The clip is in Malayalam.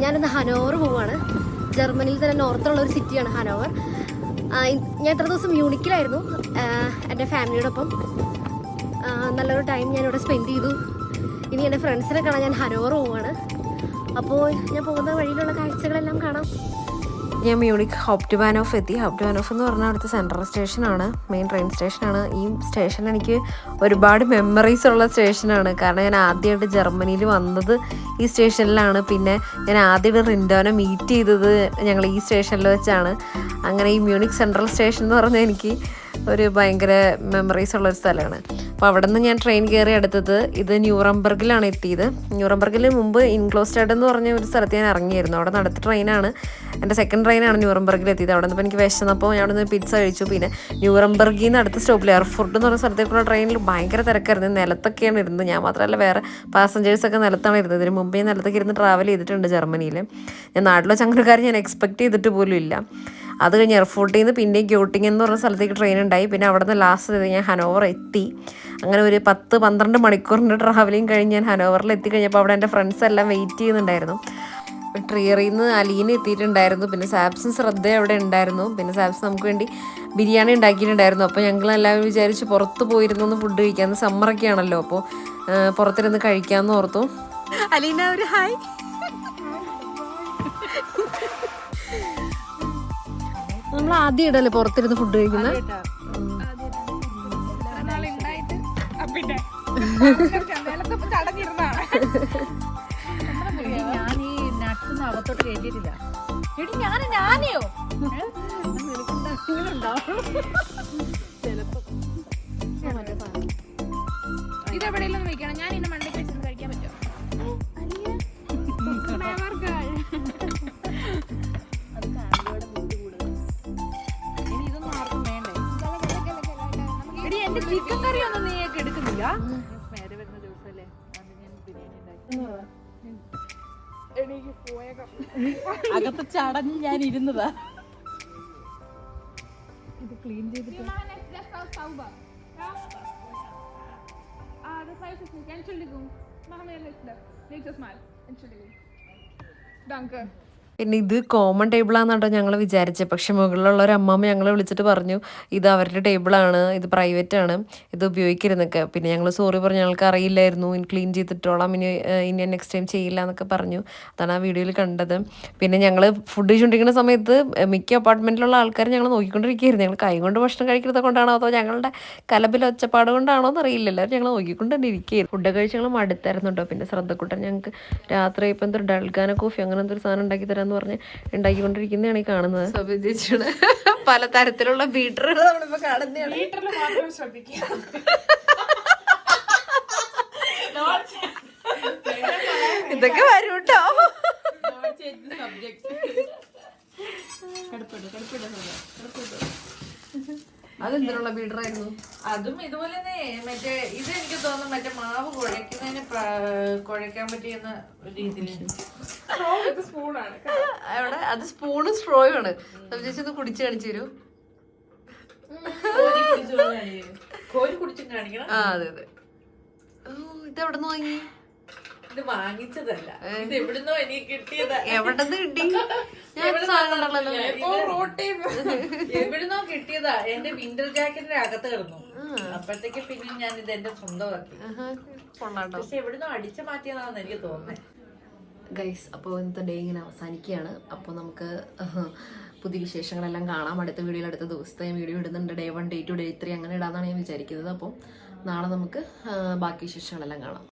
ഞാനിന്ന് ഹനോവർ പോവാണ്. ജർമ്മനിയിൽ തന്നെ നോർത്തുള്ള ഒരു സിറ്റിയാണ് ഹനോവർ. ഞാൻ ഇത്ര ദിവസം മ്യൂണിക്കിലായിരുന്നു എൻ്റെ ഫാമിലിയോടൊപ്പം. നല്ലൊരു ടൈം ഞാനിവിടെ സ്പെൻഡ് ചെയ്തു. ഇനി എൻ്റെ ഫ്രണ്ട്സിനെ കാണാൻ ഞാൻ ഹനോവർ പോവാണ്. അപ്പോൾ ഞാൻ പോകുന്ന വഴിയിലുള്ള കാഴ്ചകളെല്ലാം കാണാം. ഞാൻ മ്യൂണിക് ഹോപ്റ്റ്ബാനോഫ് എത്തി. ഹോപ്റ്റ്ബാനോഫ് എന്ന് പറഞ്ഞാൽ അവിടുത്തെ സെൻട്രൽ സ്റ്റേഷനാണ്, മെയിൻ ട്രെയിൻ സ്റ്റേഷനാണ്. ഈ സ്റ്റേഷൻ എനിക്ക് ഒരുപാട് മെമ്മറീസ് ഉള്ള സ്റ്റേഷനാണ്. കാരണം ഞാൻ ആദ്യമായിട്ട് ജർമ്മനിയിൽ വന്നത് ഈ സ്റ്റേഷനിലാണ്. പിന്നെ ഞാൻ ആദ്യമായിട്ട് റിൻഡോനെ മീറ്റ് ചെയ്തത് ഞങ്ങൾ ഈ സ്റ്റേഷനിൽ വെച്ചാണ്. അങ്ങനെ ഈ മ്യൂണിക് സെൻട്രൽ സ്റ്റേഷൻ എന്ന് പറഞ്ഞാൽ എനിക്ക് ഒരു ഭയങ്കര മെമ്മറീസ് ഉള്ളൊരു സ്ഥലമാണ്. അപ്പോൾ അവിടെ നിന്ന് ഞാൻ ട്രെയിൻ കയറി എടുത്തത് ഇത് ന്യൂറംബർഗിലാണ് എത്തിയത്. ന്യൂറംബർഗിൽ മുമ്പ് ഇൻഗ്ലോസ്റ്റഡ് എന്ന് പറഞ്ഞ ഒരു സ്ഥലത്ത് ഞാൻ ഇറങ്ങിയിരുന്നു. അവിടെ നടത്ത ട്രെയിനാണ്, എൻ്റെ സെക്കൻഡ് ട്രെയിനാണ് ന്യൂറംബർഗിൽ എത്തിയത്. അവിടെ നിന്ന് എനിക്ക് വിശന്നപ്പോൾ ഞാൻ അവിടെ നിന്ന് പിസ്സ കഴിച്ചു. പിന്നെ ന്യൂറംബർഗിൽ നിന്ന് അടുത്ത സ്റ്റോപ്പിൽ എയർഫോർട്ട് എന്ന് പറഞ്ഞ സ്ഥലത്തേക്കുള്ള ട്രെയിനിൽ ഭയങ്കര തിരക്കായിരുന്നു. നിലത്തൊക്കെയാണ് ഇരുന്നത്. ഞാൻ മാത്രമല്ല വേറെ പാസഞ്ചേഴ്സൊക്കെ നിലത്താണ് ഇരുന്നത്. ഇതിന് മുമ്പേ നിലത്തൊക്കെ ഇരുന്ന് ട്രാവൽ ചെയ്തിട്ടുണ്ട് ജർമ്മനിയിൽ. ഞാൻ നാട്ടിലെ ചങ്ങനക്കാർ ഞാൻ എക്സ്പെക്ട് ചെയ്തിട്ട് പോലും ഇല്ല. അത് കഴിഞ്ഞ് എയർഫോർട്ടിൽ നിന്ന് പിന്നെ ഗ്യോട്ടിങ് എന്ന് പറഞ്ഞ സ്ഥലത്തേക്ക് ട്രെയിൻ ഉണ്ടായി. പിന്നെ അവിടെ നിന്ന് ലാസ്റ്റ് ഞാൻ ഹനോവർ എത്തി. അങ്ങനെ ഒരു 10-12 മണിക്കൂറിൻ്റെ ട്രാവലിങ് കഴിഞ്ഞ് ഞാൻ ഹനോവറിൽ എത്തിക്കഴിഞ്ഞപ്പോൾ അവിടെ എൻ്റെ ഫ്രണ്ട്സ് എല്ലാം വെയിറ്റ് ചെയ്യുന്നുണ്ടായിരുന്നു. ട്രിയറിൽ നിന്ന് അലീന എത്തിയിട്ടുണ്ടായിരുന്നു. പിന്നെ സാബ്സും ശ്രദ്ധ അവിടെ ഉണ്ടായിരുന്നു. പിന്നെ സാബ്സ് നമുക്ക് വേണ്ടി ബിരിയാണി ഉണ്ടാക്കിയിട്ടുണ്ടായിരുന്നു. അപ്പോൾ ഞങ്ങളെല്ലാവരും വിചാരിച്ച് പുറത്ത് പോയിരുന്നൊന്ന് ഫുഡ് കഴിക്കാമെന്ന്. സമ്മറൊക്കെ ആണല്ലോ, അപ്പോൾ പുറത്തിരുന്ന് കഴിക്കാമെന്ന് ഓർത്തു. അലീന ഒരു ഹായ്. നമ്മൾ ആദ്യം ഇടല്ലേ പുറത്തിരുന്ന് ഫുഡ് കഴിക്കുന്നത്. ഞാൻ ഈ നട്ട്സ് അകത്തോട്ട് കയറ്റിയിട്ടില്ല. എടി ഞാനെയോ ഇതെവിടെയെല്ലാം വെക്കണം. ഞാൻ ഇന്ന് മണ്ടയ്ക്ക് വെച്ചിട്ട് കഴിക്കാൻ പറ്റുമോ? ഇനി ഇതൊന്നും ആർക്കും വേണ്ടേ? എടി എന്റെ ചിക്കൻ കറി ഒന്നും നീ എടുക്കുന്നില്ല. നേരെ വരുന്ന ദിവസമല്ലേ അത് ഞാൻ ബിരിയാണി ഉണ്ടാക്കി. അകത്ത് ചടഞ്ഞ് ഞാൻ ഇരുന്നതാ. ഇത് ക്ലീൻ ചെയ്തിട്ട് പിന്നെ ഇത് കോമൺ ടേബിളാണെന്നാട്ടോ ഞങ്ങൾ വിചാരിച്ചത്. പക്ഷെ മുകളിലുള്ള ഒരു അമ്മമ്മ ഞങ്ങളെ വിളിച്ചിട്ട് പറഞ്ഞു ഇത് അവരുടെ ടേബിളാണ്, ഇത് പ്രൈവറ്റ് ആണ്, ഇത് ഉപയോഗിക്കരുതെന്നൊക്കെ. പിന്നെ ഞങ്ങൾ സോറി പറഞ്ഞു, ഞങ്ങൾക്ക് അറിയില്ലായിരുന്നു, ക്ലീൻ ചെയ്തിട്ടോളാം, ഇനി നെക്സ്റ്റ് ടൈം ചെയ്യില്ല എന്നൊക്കെ പറഞ്ഞു. അതാണ് ആ വീഡിയോയിൽ കണ്ടത്. പിന്നെ ഞങ്ങൾ ഫുഡ് കഴിച്ചുകൊണ്ടിരിക്കുന്ന സമയത്ത് മിക്ക അപ്പാർട്ട്മെൻറ്റിലുള്ള ആൾക്കാർ ഞങ്ങൾ നോക്കിക്കൊണ്ടിരിക്കുകയായിരുന്നു. ഞങ്ങൾ കൈ കൊണ്ട് ഭക്ഷണം കഴിക്കുന്നത് കൊണ്ടാണോ അതോ ഞങ്ങളുടെ കലബിൽ ഒച്ചപ്പാട് കൊണ്ടാണോ എന്ന് അറിയില്ല. എല്ലാവരും ഞങ്ങൾ നോക്കിക്കൊണ്ട് തന്നെ ഇരിക്കുകയായിരുന്നു. ഫുഡ് കഴിച്ച് ഞങ്ങൾ മടുത്തായിരുന്നു കേട്ടോ. പിന്നെ ശ്രദ്ധക്കൂട്ടൻ ഞങ്ങൾക്ക് രാത്രി ഇപ്പം എന്തോ ഡൾഗാന കോഫി അങ്ങനെ എന്തൊരു സാധനം ഉണ്ടാക്കി തരാമെന്ന് പറഞ്ഞ് ഉണ്ടാക്കിക്കൊണ്ടിരിക്കുന്നതാണ് ഈ കാണുന്നത്. സബിജിയുടെ പല തരത്തിലുള്ള ബീറ്ററുകൾ നമ്മളിപ്പോ കാണുന്നതാണ്. ഇതൊക്കെ വരും കേട്ടോ. അതെന്തിനുള്ള ബീഡറായിരുന്നു? അതും ഇതുപോലെ തന്നെ മറ്റേ ഇത് എനിക്ക് തോന്നുന്നു മറ്റേ മാവ് കുഴയ്ക്കുന്നതിന് കുഴയ്ക്കാൻ പറ്റിയെന്ന രീതിയിൽ സ്പൂണാണ് അവിടെ. അത് സ്പൂണും സ്ട്രോയും ആണ്. ചേച്ചി ഒന്ന് കുടിച്ച് കാണിച്ചു തരൂ. കോരി കുടിച്ചും കാണിക്കണം. ആ അതെ അതെ. ഇതെവിടെ നിന്ന് വാങ്ങി? ഇത് വാങ്ങിച്ചതല്ല, ഇത് എവിടുന്നോ എനിക്ക് കിട്ടിയതാ. എവിടെന്ന് കിട്ടി? എവിടുന്നോ കിട്ടിയതാ. എന്റെ വിന്റർ ജാക്കറ്റിന്റെ അകത്ത് കിടന്നു. അപ്പോഴത്തേക്ക് പിന്നെ ഞാൻ ഇത് എന്റെ സ്വന്തമാക്കി. പക്ഷെ എവിടുന്നോ അടിച്ചു മാറ്റിയതാണെന്ന് എനിക്ക് തോന്നുന്നത്. ഗൈസ്, അപ്പോൾ ഇന്നത്തെ ഡേ ഇങ്ങനെ അവസാനിക്കുകയാണ്. അപ്പോൾ നമുക്ക് പുതിയ വിശേഷങ്ങളെല്ലാം കാണാം. അടുത്ത വീഡിയോയിൽ അടുത്ത ദിവസത്തെ വീഡിയോ ഇടുന്നുണ്ട്. Day 1, Day 2, Day 3 അങ്ങനെ ഇടാന്നാണ് ഞാൻ വിചാരിക്കുന്നത്. അപ്പോൾ നാളെ നമുക്ക് ബാക്കി വിശേഷങ്ങളെല്ലാം കാണാം.